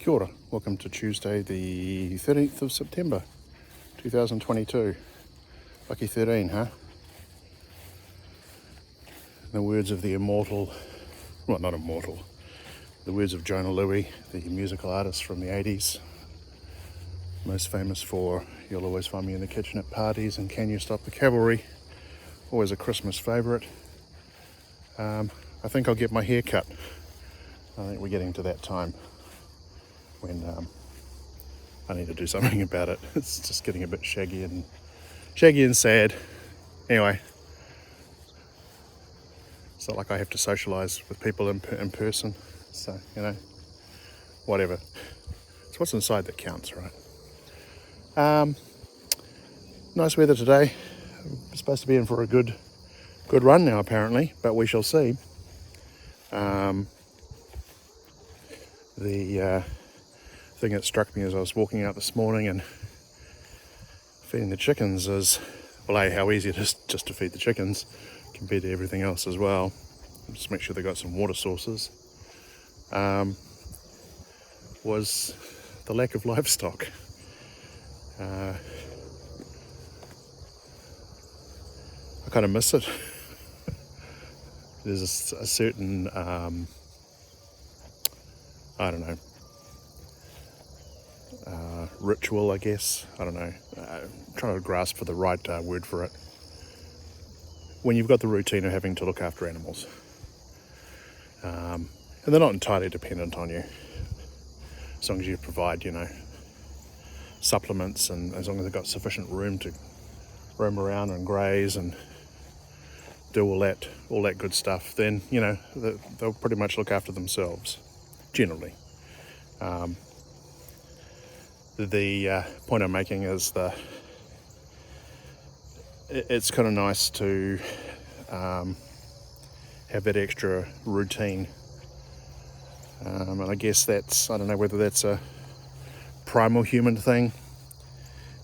Kia ora, welcome to Tuesday the 13th of September 2022. Lucky 13, huh? In the words of the immortal, well not immortal, the words of Jonah Louie, the musical artist from the 80s, most famous for You'll Always Find Me in the Kitchen at Parties and Can You Stop the Cavalry, always a Christmas favourite. I think I'll get my hair cut. I think we're getting to that time when I need to do something about it. It's just getting a bit shaggy and sad. Anyway, it's not like I have to socialise with people in person, so whatever. It's what's inside that counts, right? Nice weather today. I'm supposed to be in for a good run now apparently, but we shall see. The thing that struck me as I was walking out this morning and feeding the chickens is, well, how easy it is just to feed the chickens compared to everything else as well. Just make sure they got some water sources. Was the lack of livestock. I kind of miss it. There's a certain, I don't know, ritual, I guess. I don't know. I'm trying to grasp for the right word for it. When you've got the routine of having to look after animals. And they're not entirely dependent on you. As long as you provide, supplements, and as long as they've got sufficient room to roam around and graze and do all that good stuff, then, they'll pretty much look after themselves, generally. The point I'm making is it's kind of nice to have that extra routine. And I guess I don't know whether that's a primal human thing.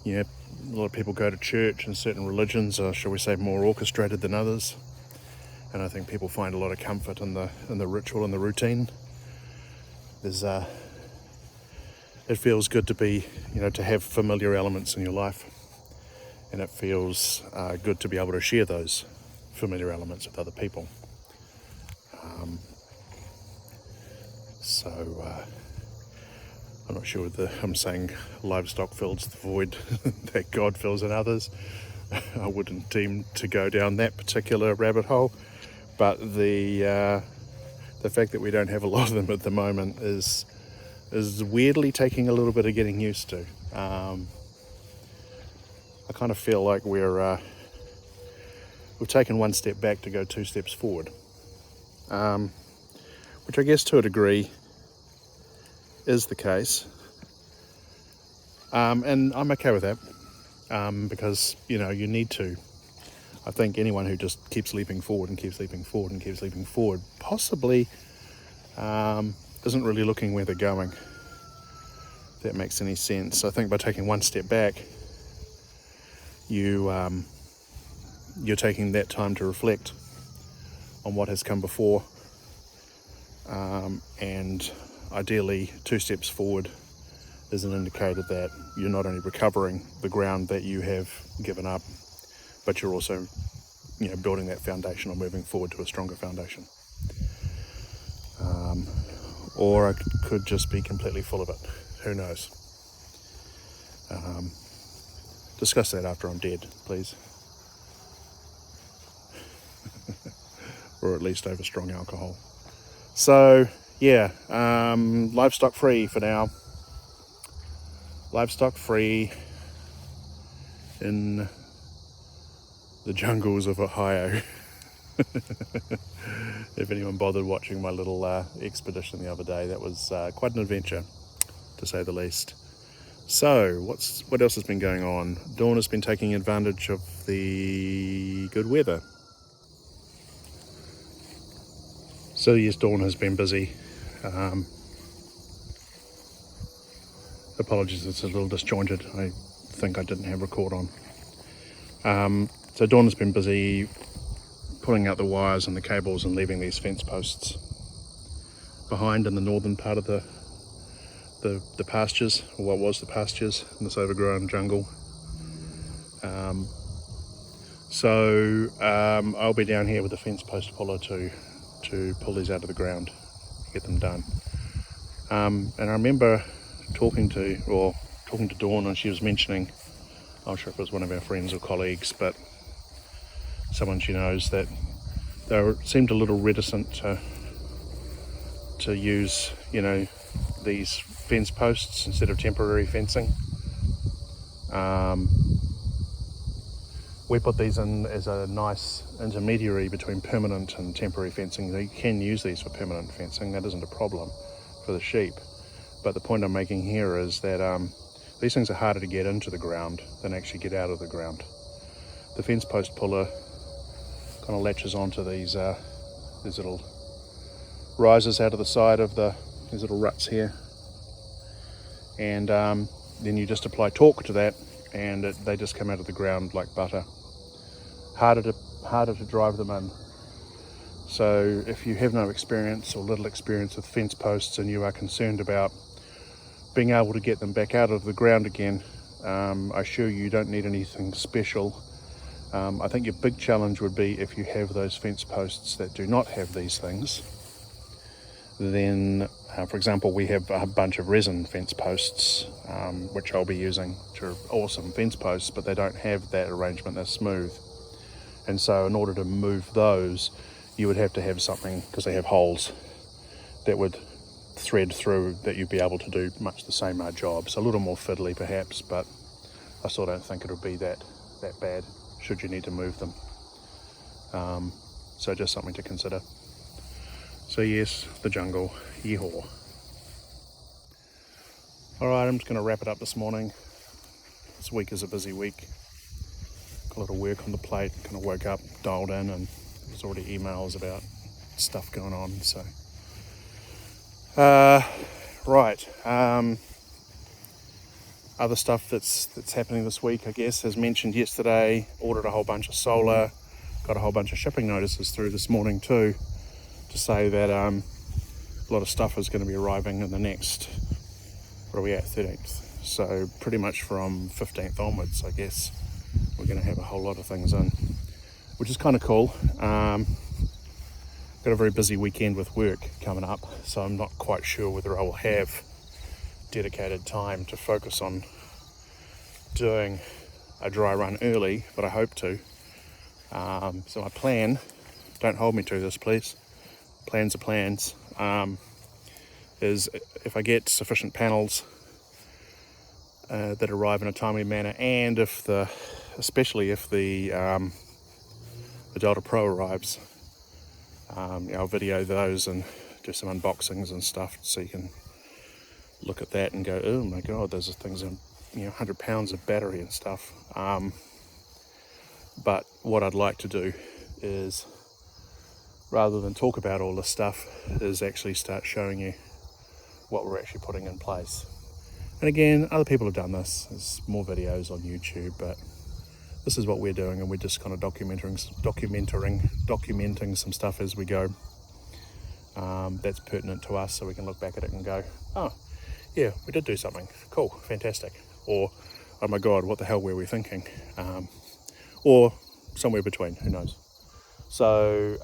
A lot of people go to church, and certain religions are, shall we say, more orchestrated than others. And I think people find a lot of comfort in the ritual and the routine. It feels good to be, to have familiar elements in your life. And it feels good to be able to share those familiar elements with other people. I'm not sure whether I'm saying livestock fills the void that God fills in others. I wouldn't deem to go down that particular rabbit hole, but the fact that we don't have a lot of them at the moment is weirdly taking a little bit of getting used to. I kind of feel like we've taken one step back to go two steps forward, which I guess to a degree is the case, and I'm okay with that, because you need to. I think anyone who just keeps leaping forward and keeps leaping forward and keeps leaping forward possibly isn't really looking where they're going, if that makes any sense. I think by taking one step back, you're taking that time to reflect on what has come before, and ideally 2 steps forward is an indicator that you're not only recovering the ground that you have given up, but you're also building that foundation or moving forward to a stronger foundation. Or I could just be completely full of it. Who knows? Discuss that after I'm dead, please. Or at least over strong alcohol. So, yeah, livestock free for now. Livestock free in the jungles of Ohio. If anyone bothered watching my little expedition the other day, that was quite an adventure, to say the least. So, what else has been going on? Dawn has been taking advantage of the good weather. So yes, Dawn has been busy. Apologies, it's a little disjointed. I think I didn't have record on. So Dawn has been busy pulling out the wires and the cables and leaving these fence posts behind in the northern part of the the pastures, or what was the pastures in this overgrown jungle. So I'll be down here with the fence post puller to pull these out of the ground, get them done. And I remember talking to Dawn, and she was mentioning, I'm not sure if it was one of our friends or colleagues, but someone she knows, that they seemed a little reticent to use, these fence posts instead of temporary fencing. We put these in as a nice intermediary between permanent and temporary fencing. You can use these for permanent fencing, that isn't a problem for the sheep. But the point I'm making here is that these things are harder to get into the ground than actually get out of the ground. The fence post puller kind of latches onto these little risers out of the side of these little ruts here, and then you just apply torque to that, and they just come out of the ground like butter. Harder to drive them in. So if you have no experience or little experience with fence posts, and you are concerned about being able to get them back out of the ground again, I assure you don't need anything special. I think your big challenge would be if you have those fence posts that do not have these things. Then, for example, we have a bunch of resin fence posts, which I'll be using, which are awesome fence posts, but they don't have that arrangement, they're smooth. And so in order to move those, you would have to have something, because they have holes that would thread through, that you'd be able to do much the same job. So a little more fiddly perhaps, but I still don't think it'll be that bad should you need to move them. So just something to consider. So yes, the jungle, yeehaw. Alright, I'm just going to wrap it up this morning. This week is a busy week. Got a lot of work on the plate, kind of woke up, dialed in, and there's already emails about stuff going on, so. Right, other stuff that's happening this week, I guess, as mentioned yesterday, ordered a whole bunch of solar, got a whole bunch of shipping notices through this morning too, to say that a lot of stuff is going to be arriving in the next, what are we at, 13th, so pretty much from 15th onwards, I guess, we're going to have a whole lot of things in, which is kind of cool. Got a very busy weekend with work coming up, so I'm not quite sure whether I will have dedicated time to focus on doing a dry run early, but I hope to. So my plan, don't hold me to this please, plans are plans, is if I get sufficient panels that arrive in a timely manner, and especially if the Delta Pro arrives, I'll video those and do some unboxings and stuff, so you can look at that and go, oh my god, those are things in 100 pounds of battery and stuff. But what I'd like to do is, rather than talk about all this stuff, is actually start showing you what we're actually putting in place. And again, other people have done this, there's more videos on YouTube, but this is what we're doing, and we're just kind of documenting some stuff as we go. That's pertinent to us, so we can look back at it and go, oh yeah, we did do something cool, fantastic, or oh my god, what the hell were we thinking, or somewhere between, who knows. So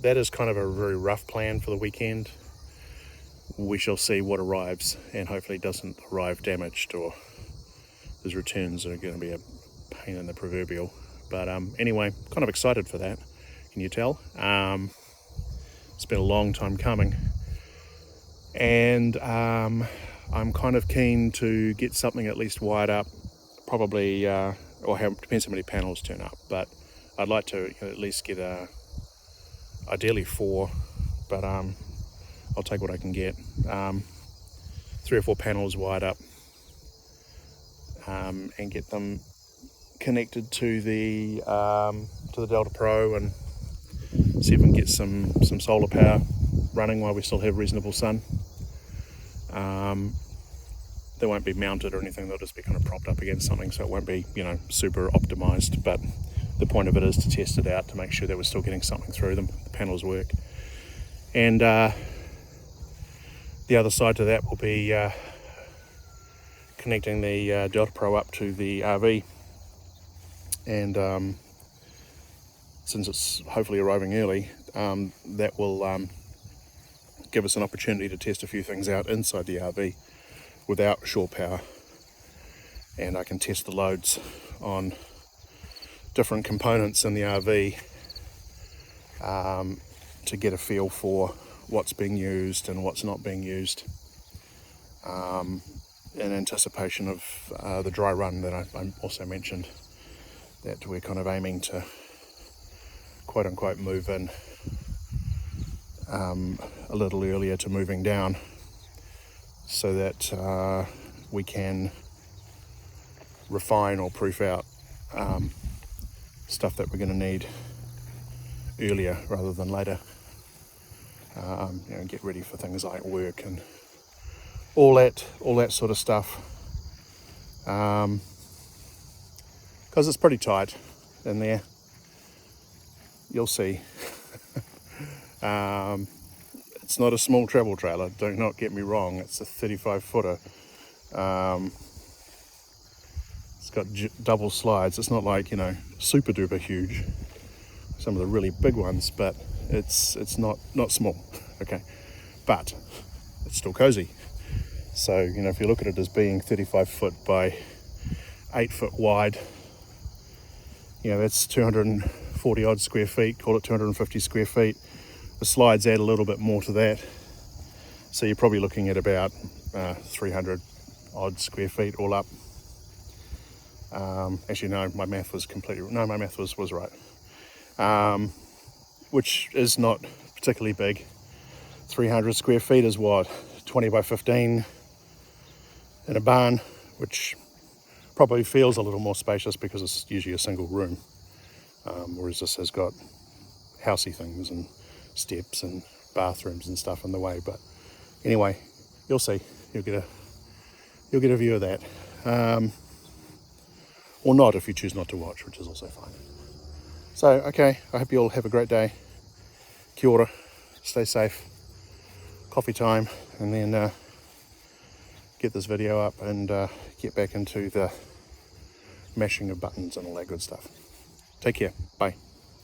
that is kind of a very rough plan for the weekend. We shall see what arrives, and hopefully it doesn't arrive damaged, or those returns are going to be a pain in the proverbial. But anyway, kind of excited for that, can you tell? It's been a long time coming, and I'm kind of keen to get something at least wired up, probably, depends how many panels turn up, but I'd like to at least get ideally 4, but I'll take what I can get. 3 or 4 panels wired up, and get them connected to the Delta Pro, and see if we can get some solar power running while we still have reasonable sun. They won't be mounted or anything, they'll just be kind of propped up against something, so it won't be super optimized, but the point of it is to test it out to make sure that we're still getting something through them, the panels work. And the other side to that will be connecting the Delta Pro up to the RV, and since it's hopefully arriving early, that will give us an opportunity to test a few things out inside the RV without shore power, and I can test the loads on different components in the RV to get a feel for what's being used and what's not being used, in anticipation of the dry run that I also mentioned that we're kind of aiming to quote unquote move in a little earlier to moving down, so that we can refine or proof out stuff that we're going to need earlier rather than later. Get ready for things like work and all that sort of stuff, because it's pretty tight in there. You'll see. It's not a small travel trailer, do not get me wrong. It's a 35 footer. It's got double slides. It's not like, super duper huge, some of the really big ones, but it's not small. Okay, but it's still cozy. So if you look at it as being 35 foot by 8 foot wide, that's 240 odd square feet, call it 250 square feet. The slides add a little bit more to that, so you're probably looking at about 300 odd square feet all up. Actually, no, my math was right, which is not particularly big. 300 square feet is what, 20 by 15 in a barn, which probably feels a little more spacious because it's usually a single room, whereas this has got housey things and steps and bathrooms and stuff in the way. But anyway, you'll see. You'll get a view of that, or not if you choose not to watch, which is also fine. So okay, I hope you all have a great day. Kia ora, stay safe. Coffee time, and then get this video up and get back into the mashing of buttons and all that good stuff. Take care. Bye.